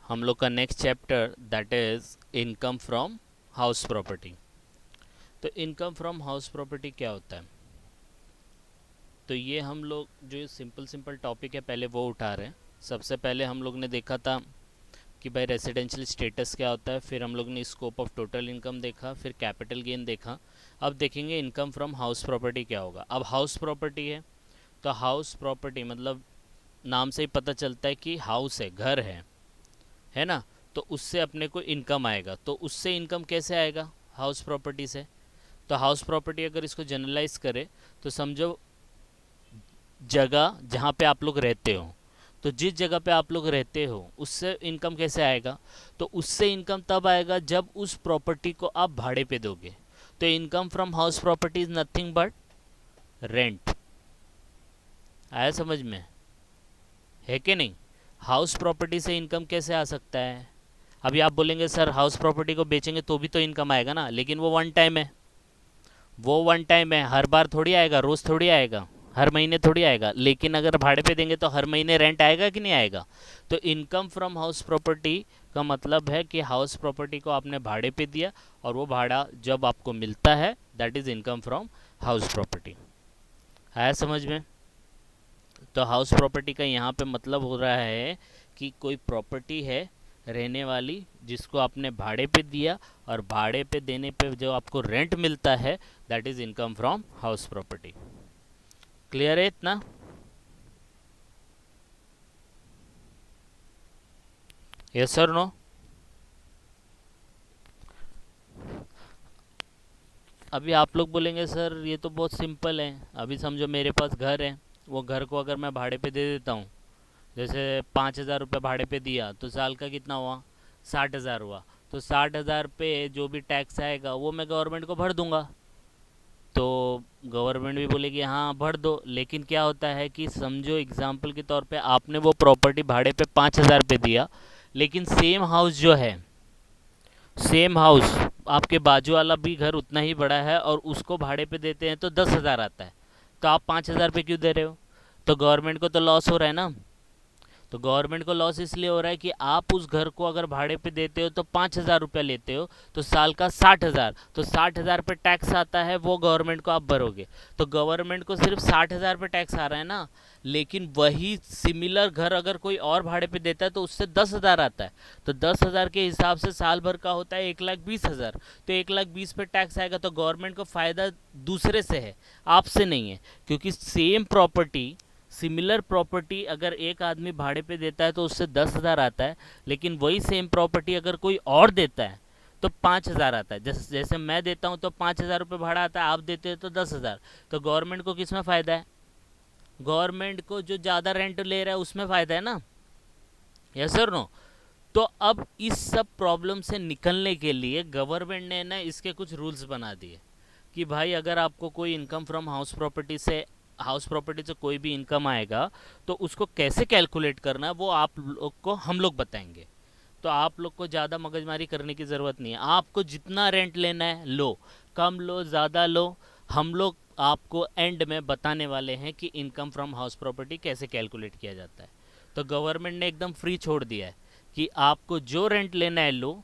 हम लोग का next chapter that is income from house property. तो इनकम फ्रॉम हाउस प्रॉपर्टी क्या होता है? तो ये हम लोग जो सिंपल सिंपल टॉपिक है पहले वो उठा रहे हैं। सबसे पहले हम लोग ने देखा था कि भाई रेसिडेंशियल स्टेटस क्या होता है, फिर हम लोग ने स्कोप ऑफ टोटल इनकम देखा, फिर कैपिटल गेन देखा। अब देखेंगे इनकम फ्रॉम हाउस प्रॉपर्टी क्या होगा। अब हाउस प्रॉपर्टी है तो हाउस प्रॉपर्टी मतलब नाम से ही पता चलता है कि हाउस है ना। तो उससे अपने को इनकम आएगा। तो उससे इनकम कैसे आएगा? हाउस प्रॉपर्टी से। तो हाउस प्रॉपर्टी अगर इसको जनरलाइज करें तो समझो जगह जहाँ पे आप लोग रहते हो। तो जिस जगह पे आप लोग रहते हो उससे इनकम कैसे आएगा? तो उससे इनकम तब आएगा जब उस प्रॉपर्टी को आप भाड़े पे दोगे। तो income from house property is nothing but rent. आया समझ में? है कि नहीं? हाउस प्रॉपर्टी से इनकम कैसे आ सकता है? अभी आप बोलेंगे सर हाउस प्रॉपर्टी को बेचेंगे तो भी तो इनकम आएगा ना, लेकिन वो वन टाइम है। वो वन टाइम है, हर बार थोड़ी आएगा, रोज़ थोड़ी आएगा, हर महीने थोड़ी आएगा। लेकिन अगर भाड़े पे देंगे तो हर महीने रेंट आएगा कि नहीं आएगा? तो इनकम फ्रॉम हाउस प्रॉपर्टी का मतलब है कि हाउस प्रॉपर्टी को आपने भाड़े पे दिया और वो भाड़ा जब आपको मिलता है that is income from house property. आया समझ में? तो हाउस प्रॉपर्टी का यहाँ पे मतलब हो रहा है कि कोई प्रॉपर्टी है रहने वाली जिसको आपने भाड़े पे दिया, और भाड़े पे देने पे जो आपको रेंट मिलता है that is income from house property. Clear है इतना? Yes sir no? अभी आप लोग बोलेंगे सर ये तो बहुत सिंपल है। अभी समझो मेरे पास घर है, वो घर को अगर मैं भाड़े पे दे देता हूँ, जैसे 5,000 रुपये भाड़े पे दिया तो साल का कितना हुआ? 60,000 हुआ। तो 60,000 पे जो भी टैक्स आएगा वो मैं गवर्नमेंट को भर दूंगा। तो गवर्नमेंट भी बोलेगी हाँ भर दो। लेकिन क्या होता है कि समझो एग्जाम्पल के तौर पे आपने वो प्रॉपर्टी भाड़े पे 5,000 पे दिया, लेकिन सेम हाउस जो है, सेम हाउस आपके बाजू वाला भी घर उतना ही बड़ा है और उसको भाड़े पे देते हैं तो 10,000 आता है। तो आप 5,000 पे क्यों दे रहे हो? तो गवर्नमेंट को तो लॉस हो रहा है ना। तो गवर्नमेंट को लॉस इसलिए हो रहा है कि आप उस घर को अगर भाड़े पे देते हो तो 5,000 रुपया लेते हो, तो साल का 60,000, तो 60,000 पे टैक्स आता है, वो गवर्नमेंट को आप भरोगे। तो गवर्नमेंट को सिर्फ 60,000 पे टैक्स आ रहा है ना। लेकिन वही सिमिलर घर अगर कोई और भाड़े पे देता है तो उससे 10,000 आता है। तो 10,000 के हिसाब से साल भर का होता है 1,20,000। तो 1,20,000 पे टैक्स आएगा तो गवर्नमेंट को फ़ायदा दूसरे से है, आपसे नहीं है। क्योंकि सेम प्रॉपर्टी, सिमिलर प्रॉपर्टी अगर एक आदमी भाड़े पे देता है तो उससे 10,000 आता है, लेकिन वही सेम प्रॉपर्टी अगर कोई और देता है तो 5,000 आता है। जैसे जैसे मैं देता हूँ तो 5,000 रुपये भाड़ा आता है, आप देते हो तो 10,000। तो गवर्नमेंट को किस में फ़ायदा है? गवर्नमेंट को जो ज़्यादा रेंट ले रहा है उसमें फ़ायदा है ना। Yes sir no? तो अब इस सब प्रॉब्लम से निकलने के लिए गवर्नमेंट ने ना इसके कुछ रूल्स बना दिए कि भाई अगर आपको कोई इनकम फ्रॉम हाउस प्रॉपर्टी से कोई भी इनकम आएगा तो उसको कैसे कैलकुलेट करना है वो आप लोग को हम लोग बताएंगे। तो आप लोग को ज़्यादा मगजमारी करने की ज़रूरत नहीं है। आपको जितना रेंट लेना है लो, कम लो ज़्यादा लो, हम लोग आपको एंड में बताने वाले हैं कि इनकम फ्रॉम हाउस प्रॉपर्टी कैसे कैलकुलेट किया जाता है। तो गवर्नमेंट ने एकदम फ्री छोड़ दिया है कि आपको जो रेंट लेना है लो,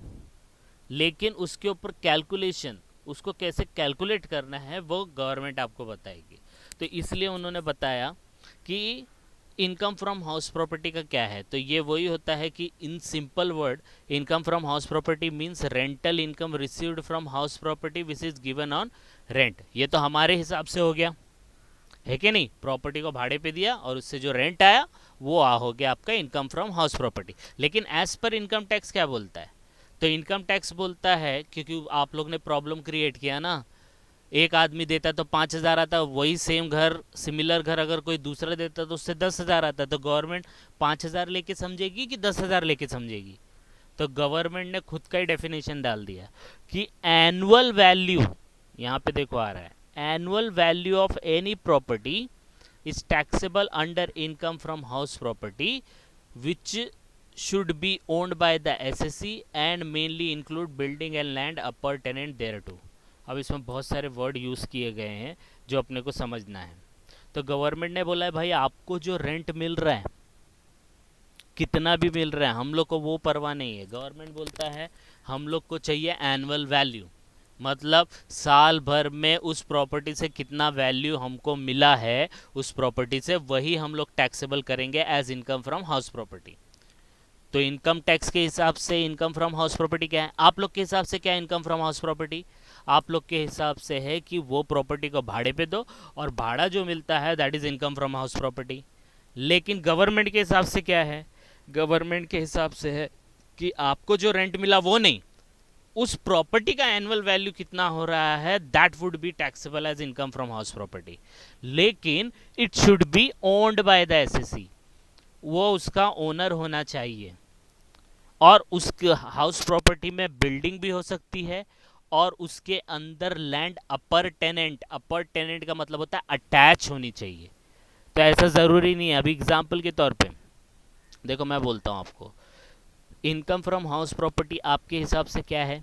लेकिन उसके ऊपर कैलकुलेशन, उसको कैसे कैलकुलेट करना है वो गवर्नमेंट आपको बताएगी। तो इसलिए उन्होंने बताया कि इनकम फ्रॉम हाउस प्रॉपर्टी का क्या है। तो ये वही होता है कि in simple word income from house property means rental income received from house property which is given on rent. ये तो हमारे हिसाब से हो गया, है कि नहीं? प्रॉपर्टी को भाड़े पे दिया और उससे जो रेंट आया वो हो गया आपका इनकम फ्रॉम हाउस प्रॉपर्टी। लेकिन एज पर इनकम टैक्स क्या बोलता है? तो इनकम टैक्स बोलता है, क्योंकि आप लोग ने प्रॉब्लम क्रिएट किया ना, एक आदमी देता तो 5,000 आता, वही सेम घर सिमिलर घर अगर कोई दूसरा देता तो उससे 10,000 आता। तो गवर्नमेंट 5,000 लेके समझेगी कि 10,000 लेके समझेगी? तो गवर्नमेंट ने खुद का ही डेफिनेशन डाल दिया कि एनुअल वैल्यू, यहाँ पे देखो आ रहा है, annual value of any property is taxable under income from house property which should be owned by the SSC and mainly include building and land upper tenant thereto। अब इसमें बहुत सारे वर्ड यूज़ किए गए हैं जो अपने को समझना है। तो गवर्नमेंट ने बोला है भाई आपको जो रेंट मिल रहा है कितना भी मिल रहा है हम लोग को वो परवाह नहीं है। गवर्नमेंट बोलता है हम लोग को चाहिए एनुअल वैल्यू, मतलब साल भर में उस प्रॉपर्टी से कितना वैल्यू हमको मिला है उस प्रॉपर्टी से, वही हम लोग टैक्सेबल करेंगे as income from house property. तो इनकम टैक्स के हिसाब से इनकम फ्रॉम हाउस प्रॉपर्टी क्या है, आप लोग के हिसाब से क्या है इनकम फ्रॉम हाउस प्रॉपर्टी? आप लोग के हिसाब से है कि वो प्रॉपर्टी को भाड़े पे दो और भाड़ा जो मिलता है that is income from house property. लेकिन गवर्नमेंट के हिसाब से क्या है, गवर्नमेंट के हिसाब से है कि आपको जो रेंट मिला वो नहीं, उस प्रॉपर्टी का एनुअल वैल्यू कितना हो रहा है that would be taxable as income from house property. लेकिन it should be owned by the assessee, वो उसका ओनर होना चाहिए। और उसके हाउस प्रॉपर्टी में बिल्डिंग भी हो सकती है और उसके अंदर लैंड अपर टेनेंट का मतलब होता है अटैच होनी चाहिए। तो ऐसा ज़रूरी नहीं है। अभी एग्जाम्पल के तौर पे देखो मैं बोलता हूँ आपको, इनकम फ्रॉम हाउस प्रॉपर्टी आपके हिसाब से क्या है?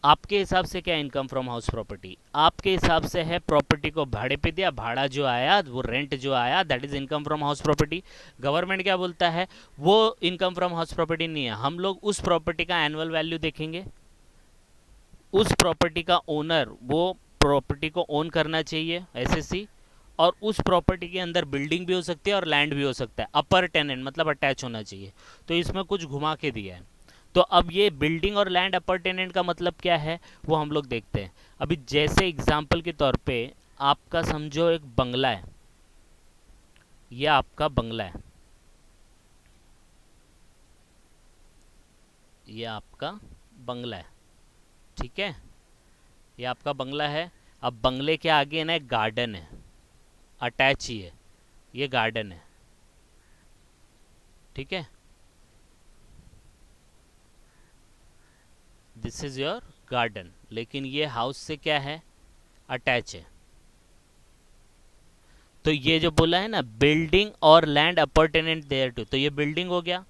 आपके हिसाब से क्या है इनकम फ्रॉम हाउस प्रॉपर्टी? आपके हिसाब से है प्रॉपर्टी को भाड़े पे दिया, भाड़ा जो आया वो रेंट जो आया that is income from house property. Government क्या बोलता है, वो इनकम फ्रॉम हाउस प्रॉपर्टी नहीं है, हम लोग उस प्रॉपर्टी का एनुअल वैल्यू देखेंगे, उस प्रॉपर्टी का ओनर वो प्रॉपर्टी को ओन करना चाहिए एसएससी, और उस प्रॉपर्टी के अंदर बिल्डिंग भी हो सकती है और लैंड भी हो सकता है, अपर टेनेंट मतलब अटैच होना चाहिए। तो इसमें कुछ घुमा के दिया है। तो अब ये बिल्डिंग और लैंड अपर टेनेंट का मतलब क्या है वो हम लोग देखते हैं। अभी जैसे एग्जाम्पल के तौर पे आपका समझो एक बंगला है, ये आपका बंगला है, ये आपका बंगला है, ठीक है, ये आपका बंगला है। अब बंगले के आगे ना एक गार्डन है, अटैच ही है, ये गार्डन है, ठीक है, दिस इज योर गार्डन, लेकिन ये हाउस से क्या है, अटैच है। तो ये जो बोला है ना बिल्डिंग और लैंड अपर्टेनेंट देयर टू, तो ये बिल्डिंग हो गया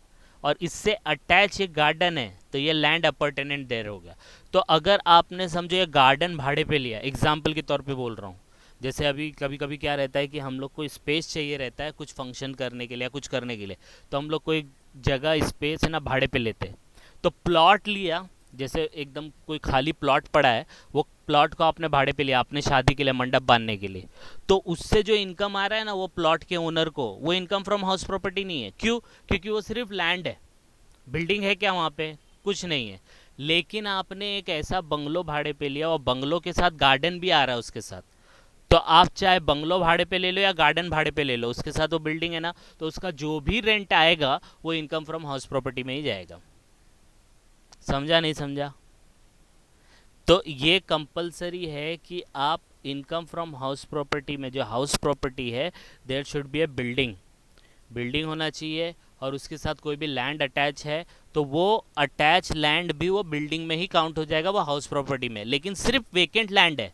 और इससे अटैच ये गार्डन है, तो ये लैंड अपर्टेनेंट देयर हो गया। तो अगर आपने समझो ये गार्डन भाड़े पे लिया, एग्जाम्पल के तौर पे बोल रहा हूँ, जैसे अभी कभी कभी क्या रहता है कि हम लोग को स्पेस चाहिए रहता है कुछ फंक्शन करने के लिए या कुछ करने के लिए, तो हम लोग को एक जगह स्पेस है ना भाड़े पे लेते हैं। तो प्लॉट लिया, जैसे एकदम कोई खाली प्लॉट पड़ा है, वो प्लॉट को आपने भाड़े पे लिया आपने शादी के लिए मंडप बांधने के लिए, तो उससे जो इनकम आ रहा है ना वो प्लॉट के ओनर को, वो इनकम फ्रॉम हाउस प्रॉपर्टी नहीं है। क्यों? क्योंकि वो सिर्फ लैंड है, बिल्डिंग है क्या वहाँ पे, कुछ नहीं है। लेकिन आपने एक ऐसा बंगलो भाड़े पे लिया और बंगलो के साथ गार्डन भी आ रहा है उसके साथ, तो आप चाहे बंगलो भाड़े पे ले लो या गार्डन भाड़े पे ले लो, उसके साथ वो बिल्डिंग है ना, तो उसका जो भी रेंट आएगा वो इनकम फ्रॉम हाउस प्रॉपर्टी में ही जाएगा। समझा नहीं समझा? तो ये कंपलसरी है कि आप इनकम फ्रॉम हाउस प्रॉपर्टी में जो हाउस प्रॉपर्टी है there should be a building, building होना चाहिए और उसके साथ कोई भी लैंड अटैच है तो वो अटैच लैंड भी वो बिल्डिंग में ही काउंट हो जाएगा, वो हाउस प्रॉपर्टी में। लेकिन सिर्फ वेकेंट लैंड है,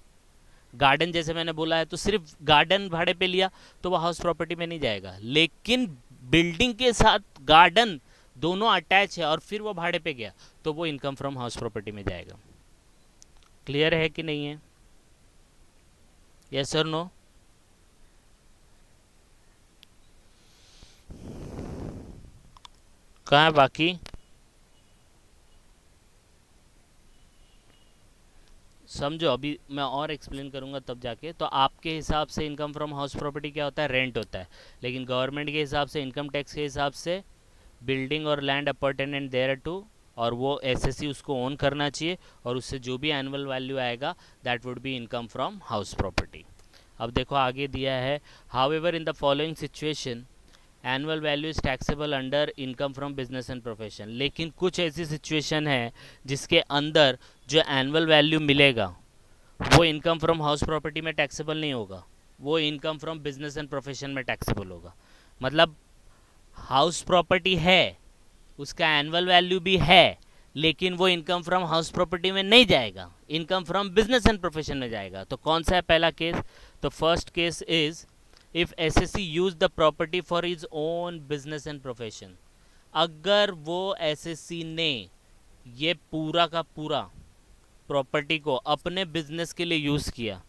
गार्डन जैसे मैंने बोला है, तो सिर्फ गार्डन भाड़े पे लिया तो वो हाउस प्रॉपर्टी में नहीं जाएगा। लेकिन बिल्डिंग के साथ गार्डन दोनों अटैच है और फिर वो भाड़े पे गया तो वो इनकम फ्रॉम हाउस प्रॉपर्टी में जाएगा। क्लियर है कि नहीं है? यस और नो? कहाँ है बाकी? समझो अभी मैं और एक्सप्लेन करूंगा तब जाके। तो आपके हिसाब से इनकम फ्रॉम हाउस प्रॉपर्टी क्या होता है, रेंट होता है। लेकिन गवर्नमेंट के हिसाब से इनकम टैक्स के हिसाब से बिल्डिंग और लैंड अपर्टेनेंट देयर टू, और वो एसएससी उसको ओन करना चाहिए और उससे जो भी एनुअल वैल्यू आएगा that would be income from house property. अब देखो आगे दिया है, how ever in the following situation annual value is taxable under income from business and profession. लेकिन कुछ ऐसी सिचुएशन है जिसके अंदर जो एनुअल वैल्यू मिलेगा वो इनकम फ्रॉम हाउस प्रॉपर्टी में टैक्सेबल नहीं होगा, वो income from business and profession में टैक्सेबल होगा। मतलब हाउस प्रॉपर्टी है, उसका एनुअल वैल्यू भी है, लेकिन वो इनकम फ्रॉम हाउस प्रॉपर्टी में नहीं जाएगा, income from business and profession में जाएगा। तो कौन सा है पहला केस? तो first case is if SSC use the property for his own business and profession. अगर वो एसएससी ने ये पूरा का पूरा प्रॉपर्टी को अपने बिजनेस के लिए यूज़ किया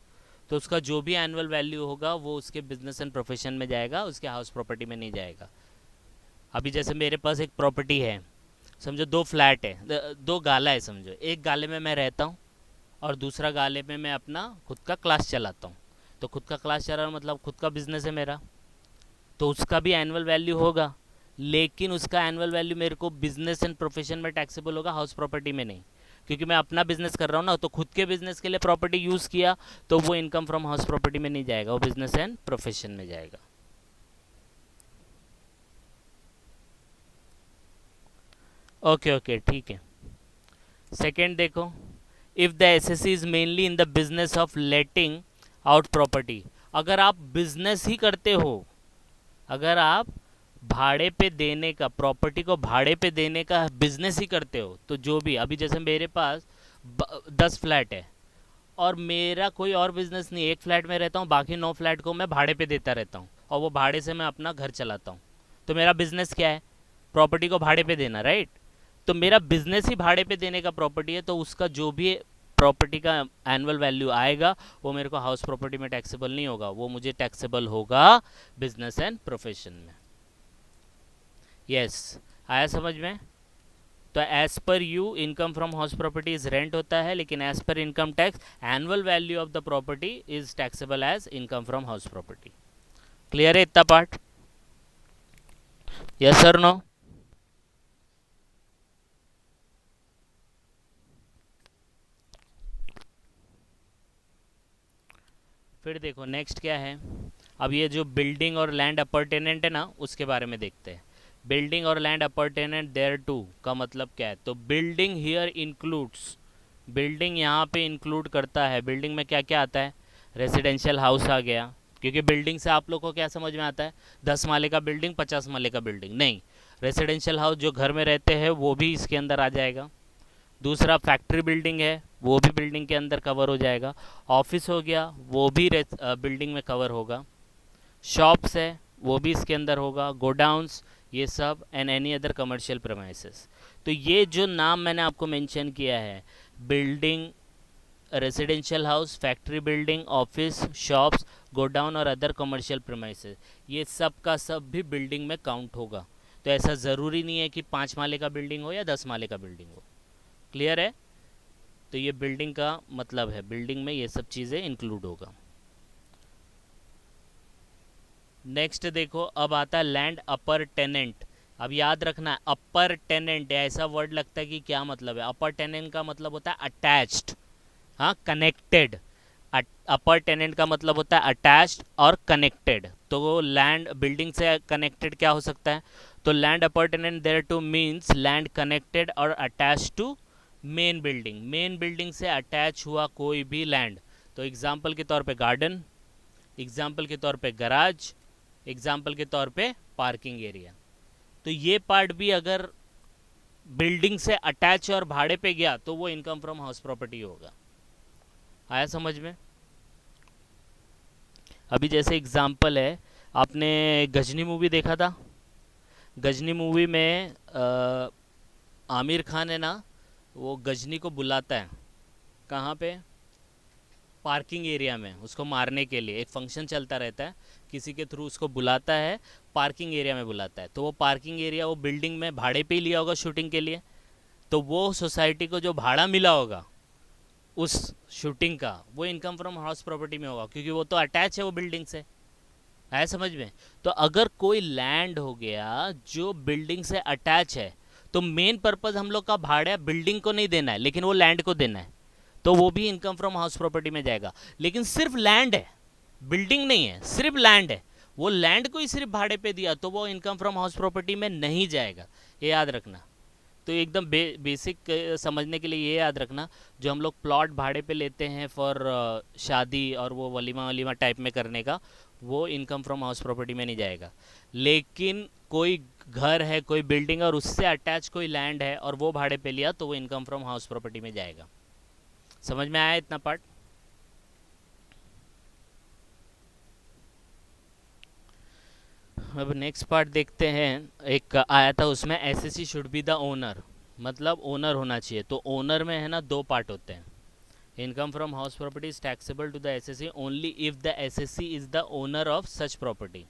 तो उसका जो भी एनुअल वैल्यू होगा वो उसके बिजनेस एंड प्रोफेशन में जाएगा, उसके हाउस प्रॉपर्टी में नहीं जाएगा। अभी जैसे मेरे पास एक प्रॉपर्टी है, समझो दो फ्लैट है, दो गाला है समझो, एक गाले में मैं रहता हूँ और दूसरा गाले में मैं अपना खुद का क्लास चलाता हूँ। तो खुद का क्लास चला रहा मतलब खुद का बिजनेस है मेरा, तो उसका भी एनुअल वैल्यू होगा, लेकिन उसका एनुअल वैल्यू मेरे को बिजनेस एंड प्रोफेशन में टैक्सेबल होगा, हाउस प्रॉपर्टी में नहीं। क्योंकि मैं अपना बिजनेस कर रहा हूँ ना, तो खुद के बिजनेस के लिए प्रॉपर्टी यूज़ किया, तो वो इनकम फ्रॉम हाउस प्रॉपर्टी में नहीं जाएगा, वो बिजनेस एंड प्रोफेशन में जाएगा। ओके ओके ठीक है। सेकेंड देखो, if the SSC is mainly in the business of letting out property. अगर आप बिजनेस ही करते हो, अगर आप भाड़े पे देने का, प्रॉपर्टी को भाड़े पे देने का बिजनेस ही करते हो, तो जो भी अभी जैसे मेरे पास 10 फ्लैट है और मेरा कोई और बिजनेस नहीं, एक फ्लैट में रहता हूँ, बाकी 9 फ्लैट को मैं भाड़े पे देता रहता हूँ और वो भाड़े से मैं अपना घर चलाता हूँ, तो मेरा बिजनेस क्या है? प्रॉपर्टी को भाड़े पे देना, राइट? तो मेरा बिजनेस ही भाड़े पे देने का प्रॉपर्टी है, तो उसका जो भी प्रॉपर्टी का एनुअल वैल्यू आएगा वो मेरे को हाउस प्रॉपर्टी में टैक्सेबल नहीं होगा, वो मुझे टैक्सेबल होगा बिजनेस एंड प्रोफेशन में। यस, आया समझ में? तो as per you income from house property is rent होता है, लेकिन as per income tax annual value of the property is taxable as income from house property. Clear है इतना पार्ट? Yes sir, no? फिर देखो नेक्स्ट क्या है। अब ये जो बिल्डिंग और लैंड अपर्टेनेंट है ना, उसके बारे में देखते हैं। बिल्डिंग और लैंड अपर्टेनेंट देयर टू का मतलब क्या है? तो बिल्डिंग हियर इंक्लूड्स, बिल्डिंग यहाँ पे इंक्लूड करता है, बिल्डिंग में क्या क्या आता है? रेजिडेंशियल हाउस आ गया, क्योंकि बिल्डिंग से आप लोग को क्या समझ में आता है? 10 माले का बिल्डिंग, 50 माले का बिल्डिंग नहीं। रेजिडेंशियल हाउस जो घर में रहते हैं वो भी इसके अंदर आ जाएगा। दूसरा फैक्ट्री बिल्डिंग है, वो भी बिल्डिंग के अंदर कवर हो जाएगा। ऑफिस हो गया, वो भी बिल्डिंग में कवर होगा। शॉप्स है, वो भी इसके अंदर होगा। गोडाउंस, ये सब, and any other commercial premises. तो ये जो नाम मैंने आपको मेंशन किया है, building, residential house, factory building, office, shops, godown और अदर कमर्शियल प्रेमाइसेस, ये सब का सब भी बिल्डिंग में काउंट होगा। तो ऐसा ज़रूरी नहीं है कि 5 माले का बिल्डिंग हो या 10 माले का बिल्डिंग हो। क्लियर है? तो ये बिल्डिंग का मतलब है, बिल्डिंग में ये सब चीज़ें इंक्लूड होगा। नेक्स्ट देखो, अब आता है लैंड अपर टेनेंट। अब याद रखना, अपर टेनेंट ऐसा वर्ड लगता है कि क्या मतलब है? अपर टेनेंट का मतलब होता है अटैच्ड, हाँ, कनेक्टेड। अपर टेनेंट का मतलब होता है अटैच्ड और कनेक्टेड। तो लैंड बिल्डिंग से कनेक्टेड क्या हो सकता है? तो land appurtenant thereto means land connected और attach to main building, main building से अटैच हुआ कोई भी लैंड। तो एग्जाम्पल के तौर पे गार्डन, एग्जाम्पल के तौर पे गराज, एग्जाम्पल के तौर पे पार्किंग एरिया। तो ये पार्ट भी अगर बिल्डिंग से अटैच और भाड़े पे गया तो वो इनकम फ्रॉम हाउस प्रॉपर्टी होगा। आया समझ में? अभी जैसे एग्जाम्पल है, आपने गजनी मूवी देखा था? गजनी मूवी में आमिर खान है ना, वो गजनी को बुलाता है, कहाँ पे? पार्किंग एरिया में, उसको मारने के लिए। एक फंक्शन चलता रहता है, किसी के थ्रू उसको बुलाता है, पार्किंग एरिया में बुलाता है। तो वो पार्किंग एरिया वो बिल्डिंग में भाड़े पे ही लिया होगा शूटिंग के लिए। तो वो सोसाइटी को जो भाड़ा मिला होगा उस शूटिंग का, वो इनकम फ्रॉम हाउस प्रॉपर्टी में होगा, क्योंकि वो तो अटैच है वो बिल्डिंग से। है समझ में? तो अगर कोई लैंड हो गया जो बिल्डिंग से अटैच है, तो मेन पर्पज हम लोग का भाड़ा बिल्डिंग को नहीं देना है, लेकिन वो लैंड को देना है, तो वो भी इनकम फ्रॉम हाउस प्रॉपर्टी में जाएगा। लेकिन सिर्फ लैंड है, बिल्डिंग नहीं है, सिर्फ लैंड है, वो लैंड को ही सिर्फ भाड़े पे दिया, तो वो इनकम फ्रॉम हाउस प्रॉपर्टी में नहीं जाएगा। ये याद रखना। तो एकदम बेसिक समझने के लिए ये याद रखना, जो हम लोग प्लॉट भाड़े पे लेते हैं फॉर शादी और वो वलीमा वलीमा टाइप में करने का, वो इनकम फ्रॉम हाउस प्रॉपर्टी में नहीं जाएगा। लेकिन कोई घर है, कोई बिल्डिंग है और उससे अटैच कोई लैंड है और वो भाड़े पे लिया, तो वो इनकम फ्रॉम हाउस प्रॉपर्टी में जाएगा। समझ में आया इतना पार्ट? अब नेक्स्ट पार्ट देखते हैं। एक आया था उसमें, SSC should be the owner, मतलब ओनर होना चाहिए। तो ओनर में है ना, दो पार्ट होते हैं। Income from house property is taxable to the SSC only if the SSC is the owner of such property.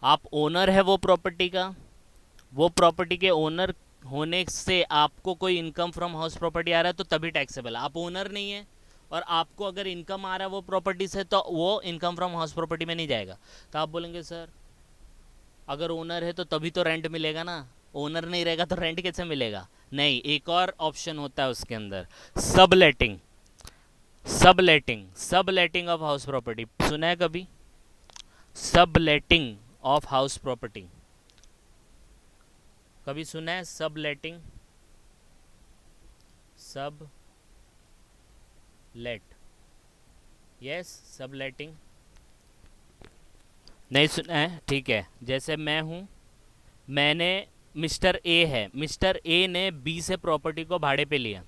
आप ओनर है वो प्रॉपर्टी का, वो प्रॉपर्टी के ओनर होने से आपको कोई इनकम फ्रॉम हाउस प्रॉपर्टी आ रहा है तो तभी टैक्सेबल है। आप ओनर नहीं है और आपको अगर इनकम आ रहा है वो प्रॉपर्टी से, तो वो इनकम फ्रॉम हाउस प्रॉपर्टी में नहीं जाएगा। तो आप बोलेंगे सर अगर ओनर है तो तभी तो रेंट मिलेगा ना, ओनर नहीं रहेगा तो रेंट कैसे मिलेगा? नहीं, एक और ऑप्शन होता है उसके अंदर, सब लेटिंग। सब लेटिंग ऑफ हाउस प्रॉपर्टी सुना है कभी? सब लेटिंग ऑफ हाउस प्रॉपर्टी कभी सुना है? सब लेटिंग, सब लेट, यस सब लेटिंग नहीं सुना है? ठीक है, जैसे मैं हूँ, मैंने मिस्टर ए है, मिस्टर ए ने बी से प्रॉपर्टी को भाड़े पे लिया,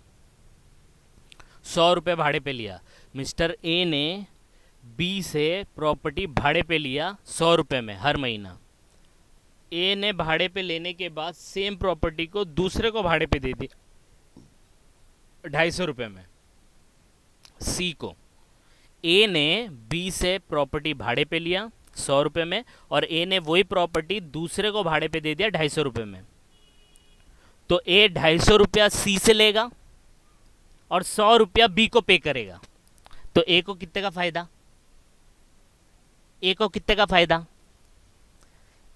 100 रुपये भाड़े पे लिया। मिस्टर ए ने बी से प्रॉपर्टी भाड़े पे लिया 100 रुपये में हर महीना। ए ने भाड़े पे लेने के बाद सेम प्रॉपर्टी को दूसरे को भाड़े पे दे दी 250 रुपये में। सी को, ए ने बी से प्रॉपर्टी भाड़े पे लिया 100 रुपये में और ए ने वही प्रॉपर्टी दूसरे को भाड़े पे दे दिया 250 रुपये में। तो ए 250 रुपया सी से लेगा और 100 रुपया बी को पे करेगा। तो ए को कितने का फायदा? ए को कितने का फायदा?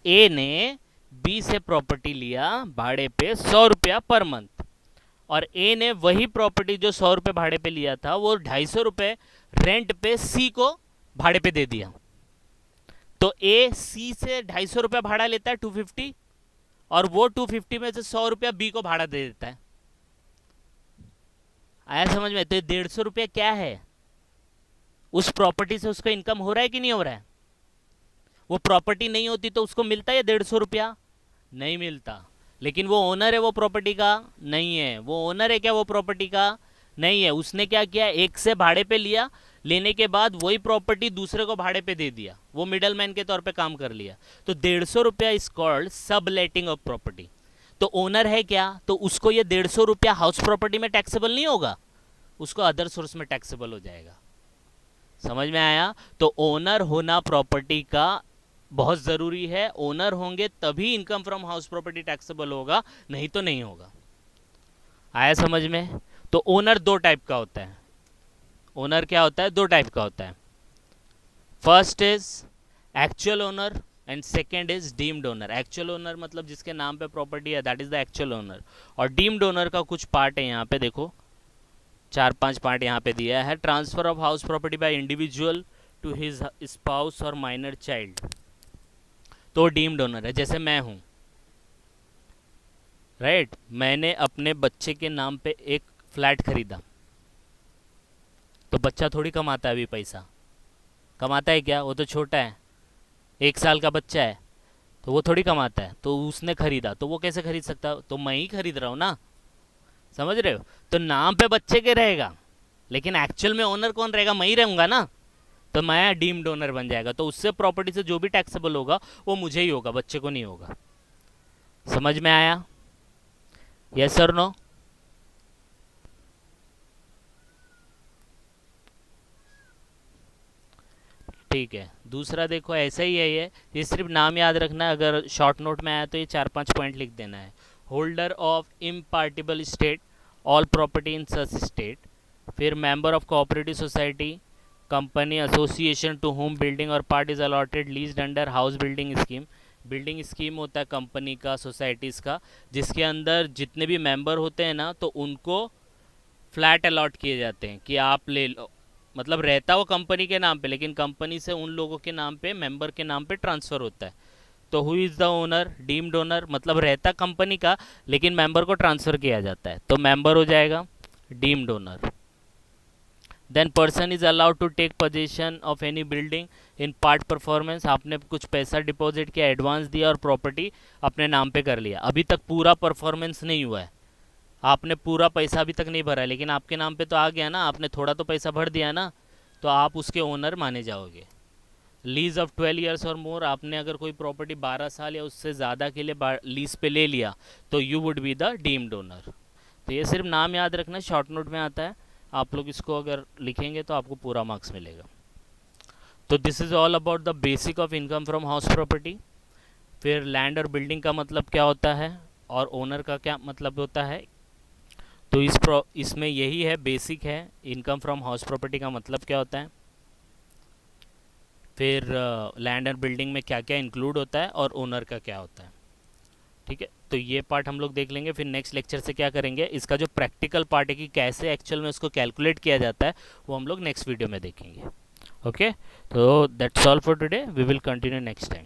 ए ने बी से प्रॉपर्टी लिया भाड़े पे 100 रुपया पर मंथ और ए ने वही प्रॉपर्टी जो 100 रुपये भाड़े पे लिया था वो 250 रुपये रेंट पे सी को भाड़े पे दे दिया। तो ए सी से 250 रुपया भाड़ा लेता है 250 और वो 250 में से 100 रुपया बी को भाड़ा दे देता है। आया समझ में? तो 150 रुपया क्या है? उस प्रॉपर्टी से उसका इनकम हो रहा है कि नहीं हो रहा है? वो प्रॉपर्टी नहीं होती तो उसको मिलता है 150 रुपया? नहीं मिलता। लेकिन वो ओनर है वो प्रॉपर्टी का? नहीं है। वो ओनर है क्या वो प्रॉपर्टी का? नहीं है। उसने क्या किया, एक से भाड़े पे लिया, लेने के बाद वही प्रॉपर्टी दूसरे को भाड़े पे दे दिया, वो मिडल मैन के तौर पे काम कर लिया। तो 150 रुपया इज कॉल्ड सब लेटिंग ऑफ प्रॉपर्टी। तो ओनर है क्या, तो उसको ये 150 रुपया हाउस प्रॉपर्टी में टैक्सेबल नहीं होगा, उसको अदर सोर्स में टैक्सेबल हो जाएगा। समझ में आया? तो ओनर होना प्रॉपर्टी का बहुत ज़रूरी है। ओनर होंगे तभी income from house property taxable होगा, नहीं तो नहीं होगा। आया समझ में? तो ओनर दो टाइप का होता है। ओनर क्या होता है? दो टाइप का होता है। First is actual owner and second is deemed owner. Actual owner मतलब जिसके नाम पे प्रॉपर्टी है, that is the actual owner. और डीम्ड ओनर का कुछ पार्ट है यहाँ पे, देखो 4-5 पार्ट यहाँ पे दिया है। Transfer of house property by individual to his spouse और माइनर चाइल्ड, तो डीम्ड ओनर है। जैसे मैं हूँ, राइट, मैंने अपने बच्चे के नाम पे एक फ्लैट खरीदा, तो बच्चा थोड़ी कमाता है अभी पैसा, कमाता है क्या? वो तो छोटा है, 1 साल का बच्चा है, तो वो थोड़ी कमाता है। तो उसने खरीदा, तो वो कैसे खरीद सकता? तो मैं ही खरीद रहा हूँ ना, समझ रहे हो? तो नाम पे बच्चे के रहेगा, लेकिन एक्चुअल में ओनर कौन रहेगा? मैं ही रहूँगा ना। तो मैं डीम्ड ओनर बन जाएगा, तो उससे प्रॉपर्टी से जो भी टैक्सेबल होगा वो मुझे ही होगा, बच्चे को नहीं होगा। समझ में आया? यस और नो? ठीक है। दूसरा देखो, ऐसा ही है ये सिर्फ नाम याद रखना है। अगर शॉर्ट नोट में आया तो ये 4-5 पॉइंट लिख देना है। Holder of impartible state, all property in such state. फिर member of cooperative society, company, association to whom building और part is allotted leased under house building scheme. Building scheme होता है कंपनी का, सोसाइटीज़ का, जिसके अंदर जितने भी मेंबर होते हैं ना, तो उनको फ्लैट अलॉट किए जाते हैं कि आप ले लो। मतलब रहता वो कंपनी के नाम पे, लेकिन कंपनी से उन लोगों के नाम पे, मेंबर के नाम पे ट्रांसफ़र होता है। तो who is the owner? Deemed owner, मतलब रहता कंपनी का लेकिन मेंबर को ट्रांसफ़र किया जाता है, तो मेंबर हो जाएगा deemed owner. Then person is allowed to take position of any building in part performance. आपने कुछ पैसा डिपॉजिट किया, एडवांस दिया और प्रॉपर्टी अपने नाम पे कर लिया। अभी तक पूरा परफॉर्मेंस नहीं हुआ है, आपने पूरा पैसा अभी तक नहीं भरा, लेकिन आपके नाम पे तो आ गया ना, आपने थोड़ा तो पैसा भर दिया ना, तो आप उसके ओनर माने जाओगे। लीज ऑफ 12 ईयर्स और मोर, आपने अगर कोई प्रॉपर्टी 12 साल या उससे ज़्यादा के लिए लीज पे ले लिया तो you would be the deemed owner. तो ये सिर्फ नाम याद रखना, शॉर्ट नोट में आता है, आप लोग इसको अगर लिखेंगे तो आपको पूरा मार्क्स मिलेगा। तो this is all about the basic of income from house property. फिर लैंड और बिल्डिंग का मतलब क्या होता है और ओनर का क्या मतलब होता है। तो इसमें यही है, बेसिक है। इनकम फ्रॉम हाउस प्रॉपर्टी का मतलब क्या होता है, फिर लैंड और बिल्डिंग में क्या क्या इंक्लूड होता है और ओनर का क्या होता है। ठीक है, तो ये पार्ट हम लोग देख लेंगे। फिर नेक्स्ट लेक्चर से क्या करेंगे, इसका जो प्रैक्टिकल पार्ट है कि कैसे एक्चुअल में उसको कैलकुलेट किया जाता है, वो हम लोग नेक्स्ट वीडियो में देखेंगे। ओके, तो that's all for today, we will continue next time.